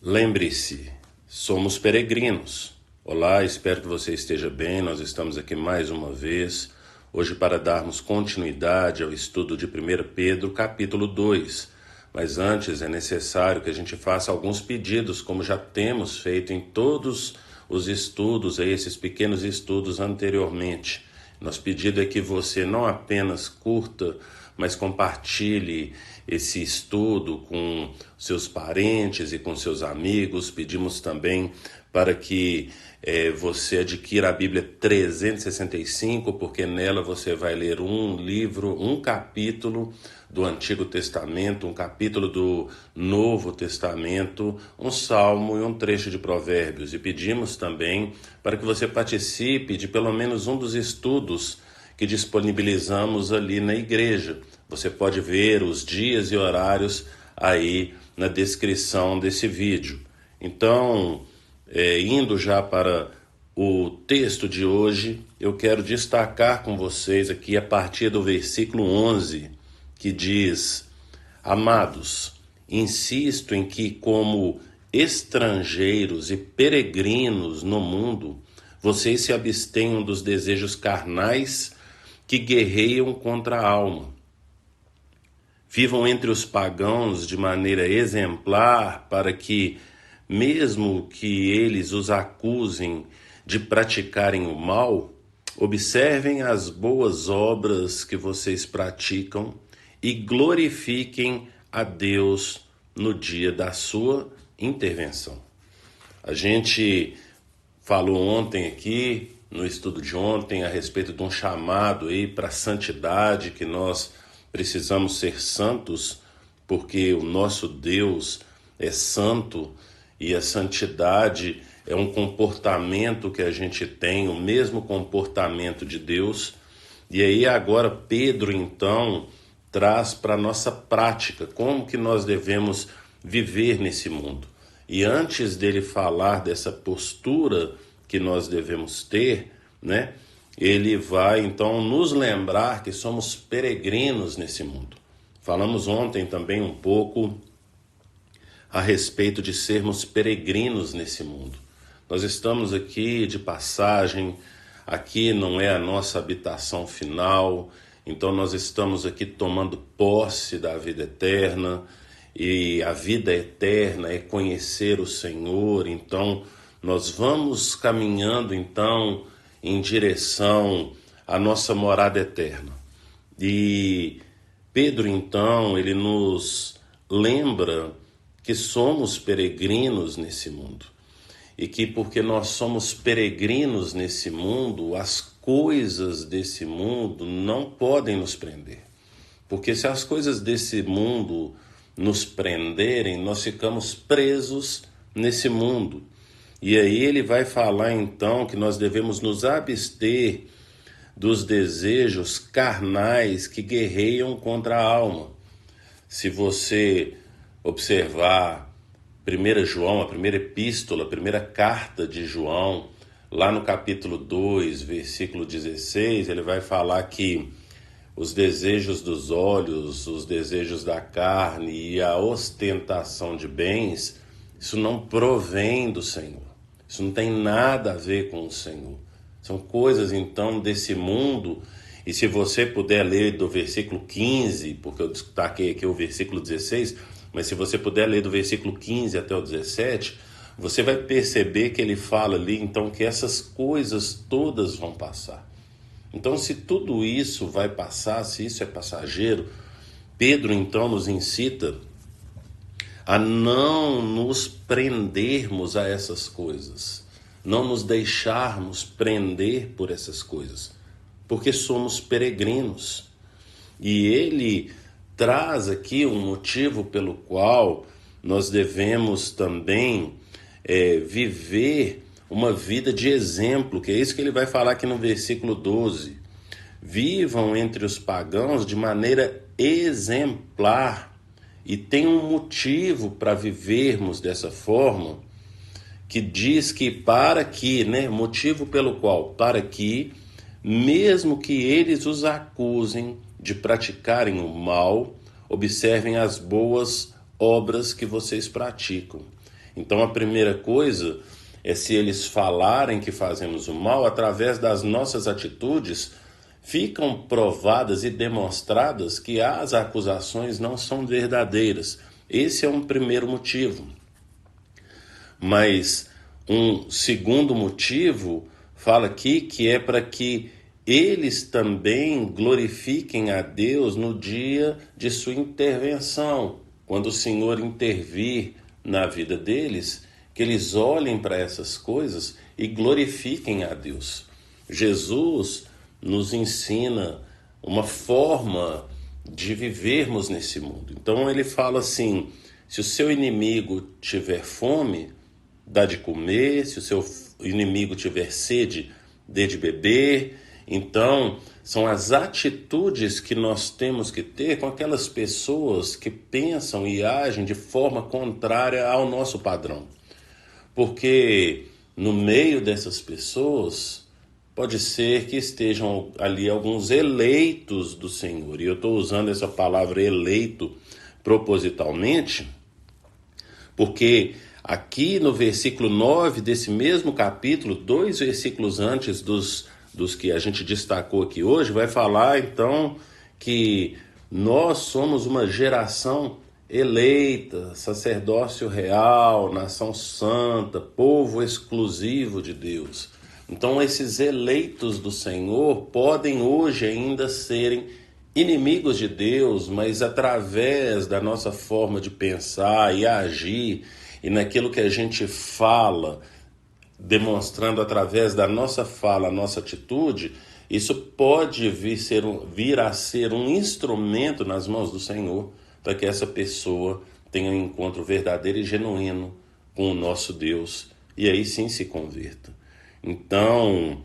Lembre-se, somos peregrinos. Olá, espero que você esteja bem. Nós estamos aqui mais uma vez, hoje para darmos continuidade ao estudo de 1 Pedro, capítulo 2. Mas antes é necessário que a gente faça alguns pedidos, como já temos feito em todos os estudos, esses pequenos estudos anteriormente. Nosso pedido é que você não apenas curta, mas compartilhe esse estudo com seus parentes e com seus amigos. Pedimos também para que você adquira a Bíblia 365, porque nela você vai ler um livro, um capítulo do Antigo Testamento, um capítulo do Novo Testamento, um salmo e um trecho de Provérbios. E pedimos também para que você participe de pelo menos um dos estudos que disponibilizamos ali na igreja. Você pode ver os dias e horários aí na descrição desse vídeo. Então, indo já para o texto de hoje, eu quero destacar com vocês aqui a partir do versículo 11, que diz: Amados, insisto em que, como estrangeiros e peregrinos no mundo, vocês se abstenham dos desejos carnais que guerreiam contra a alma. Vivam entre os pagãos de maneira exemplar, para que, mesmo que eles os acusem de praticarem o mal, observem as boas obras que vocês praticam e glorifiquem a Deus no dia da sua intervenção. A gente falou ontem aqui, no estudo de ontem, a respeito de um chamado aí para a santidade, que nós precisamos ser santos, porque o nosso Deus é santo e a santidade é um comportamento que a gente tem, o mesmo comportamento de Deus. E aí agora Pedro então traz para a nossa prática como que nós devemos viver nesse mundo. E antes dele falar dessa postura que nós devemos ter, né, ele vai então nos lembrar que somos peregrinos nesse mundo. Falamos ontem também um pouco a respeito de sermos peregrinos nesse mundo. Nós estamos aqui de passagem, aqui não é a nossa habitação final, então nós estamos aqui tomando posse da vida eterna, e a vida eterna é conhecer o Senhor. Então nós vamos caminhando então em direção à nossa morada eterna. E Pedro então, ele nos lembra que somos peregrinos nesse mundo. E que porque nós somos peregrinos nesse mundo, as coisas desse mundo não podem nos prender. Porque se as coisas desse mundo nos prenderem, nós ficamos presos nesse mundo. E aí ele vai falar então que nós devemos nos abster dos desejos carnais que guerreiam contra a alma. Se você observar 1 João, a primeira epístola, a primeira carta de João, lá no capítulo 2, versículo 16, ele vai falar que os desejos dos olhos, os desejos da carne e a ostentação de bens, isso não provém do Senhor. Isso não tem nada a ver com o Senhor. São coisas, então, desse mundo. E se você puder ler do versículo 15, porque eu destaquei aqui o versículo 16, mas se você puder ler do versículo 15 até o 17, você vai perceber que ele fala ali, então, que essas coisas todas vão passar. Então, se tudo isso vai passar, se isso é passageiro, Pedro, então, nos incita a não nos prendermos a essas coisas, não nos deixarmos prender por essas coisas, porque somos peregrinos. E ele traz aqui um motivo pelo qual nós devemos também viver uma vida de exemplo, que é isso que ele vai falar aqui no versículo 12. Vivam entre os pagãos de maneira exemplar. E tem um motivo para vivermos dessa forma, que diz que motivo pelo qual, para que, mesmo que eles os acusem de praticarem o mal, observem as boas obras que vocês praticam. Então a primeira coisa é, se eles falarem que fazemos o mal, através das nossas atitudes, ficam provadas e demonstradas que as acusações não são verdadeiras. Esse é um primeiro motivo. Mas um segundo motivo fala aqui que é para que eles também glorifiquem a Deus no dia de sua intervenção, quando o Senhor intervir na vida deles, que eles olhem para essas coisas e glorifiquem a Deus. Jesus nos ensina uma forma de vivermos nesse mundo. Então ele fala assim: se o seu inimigo tiver fome, dá de comer; se o seu inimigo tiver sede, dê de beber. Então, são as atitudes que nós temos que ter com aquelas pessoas que pensam e agem de forma contrária ao nosso padrão. Porque no meio dessas pessoas, pode ser que estejam ali alguns eleitos do Senhor. E eu estou usando essa palavra eleito propositalmente, porque aqui no versículo 9 desse mesmo capítulo, 2 versículos antes dos que a gente destacou aqui hoje, vai falar então que nós somos uma geração eleita, sacerdócio real, nação santa, povo exclusivo de Deus. Então esses eleitos do Senhor podem hoje ainda serem inimigos de Deus, mas através da nossa forma de pensar e agir, e naquilo que a gente fala, demonstrando através da nossa fala, a nossa atitude, isso pode vir a ser um instrumento nas mãos do Senhor, para que essa pessoa tenha um encontro verdadeiro e genuíno com o nosso Deus, e aí sim se converta. Então,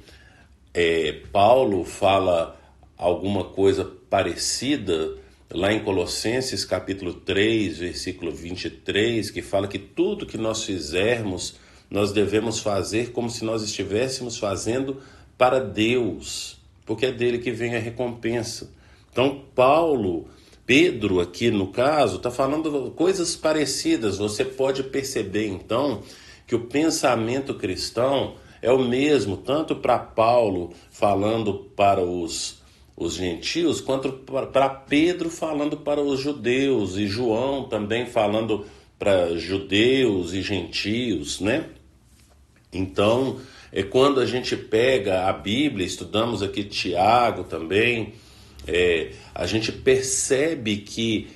Paulo fala alguma coisa parecida lá em Colossenses capítulo 3, versículo 23, que fala que tudo que nós fizermos, nós devemos fazer como se nós estivéssemos fazendo para Deus, porque é dele que vem a recompensa. Então Pedro aqui no caso está falando coisas parecidas. Você pode perceber então que o pensamento cristão é o mesmo, tanto para Paulo falando para os gentios, quanto para Pedro falando para os judeus, e João também falando para judeus e gentios, né? Então, quando a gente pega a Bíblia, estudamos aqui Tiago também, a gente percebe que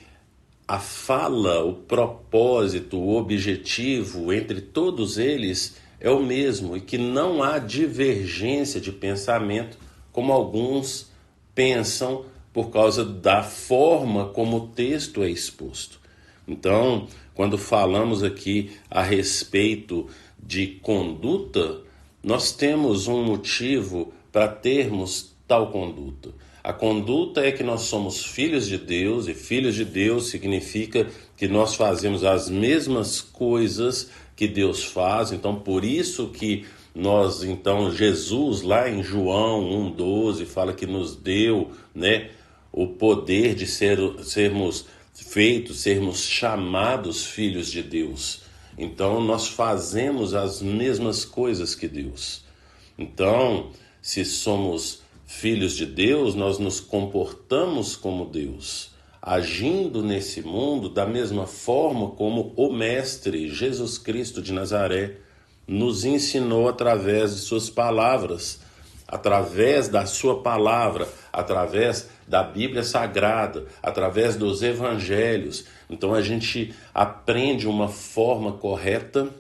a fala, o propósito, o objetivo entre todos eles é o mesmo, e que não há divergência de pensamento, como alguns pensam por causa da forma como o texto é exposto. Então, quando falamos aqui a respeito de conduta, nós temos um motivo para termos tal conduta. A conduta é que nós somos filhos de Deus, e filhos de Deus significa que nós fazemos as mesmas coisas que Deus faz. Então, por isso que Jesus, lá em João 1,12, fala que nos deu, né, o poder de sermos chamados filhos de Deus. Então, nós fazemos as mesmas coisas que Deus. Então, se somos filhos de Deus, nós nos comportamos como Deus, agindo nesse mundo da mesma forma como o Mestre Jesus Cristo de Nazaré nos ensinou através de suas palavras, através da sua palavra, através da Bíblia Sagrada, através dos evangelhos. Então a gente aprende uma forma correta.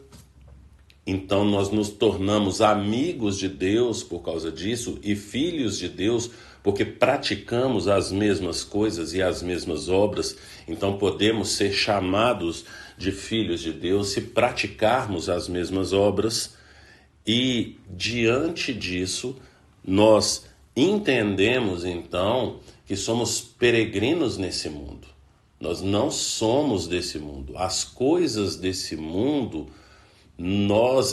Então nós nos tornamos amigos de Deus por causa disso, e filhos de Deus porque praticamos as mesmas coisas e as mesmas obras. Então podemos ser chamados de filhos de Deus se praticarmos as mesmas obras. E diante disso, nós entendemos então que somos peregrinos nesse mundo. Nós não somos desse mundo. As coisas desse mundo,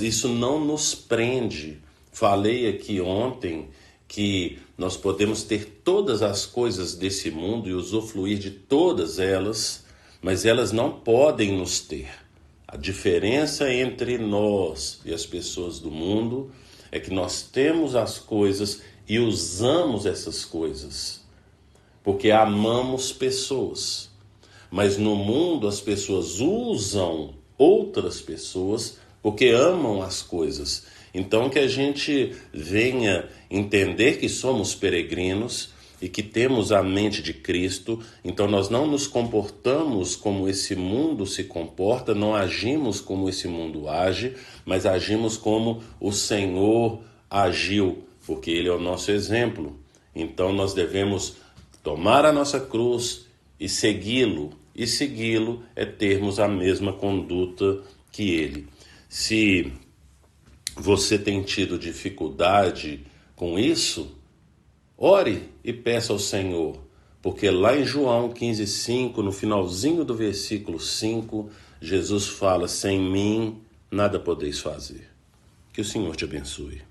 isso não nos prende. Falei aqui ontem que nós podemos ter todas as coisas desse mundo e usufruir de todas elas, mas elas não podem nos ter. A diferença entre nós e as pessoas do mundo é que nós temos as coisas e usamos essas coisas, porque amamos pessoas. Mas no mundo as pessoas usam outras pessoas porque amam as coisas. Então que a gente venha entender que somos peregrinos e que temos a mente de Cristo. Então nós não nos comportamos como esse mundo se comporta, não agimos como esse mundo age, mas agimos como o Senhor agiu, porque Ele é o nosso exemplo. Então nós devemos tomar a nossa cruz e segui-lo. E segui-lo é termos a mesma conduta que Ele. Se você tem tido dificuldade com isso, ore e peça ao Senhor, porque lá em João 15,5, no finalzinho do versículo 5, Jesus fala: sem mim nada podeis fazer. Que o Senhor te abençoe.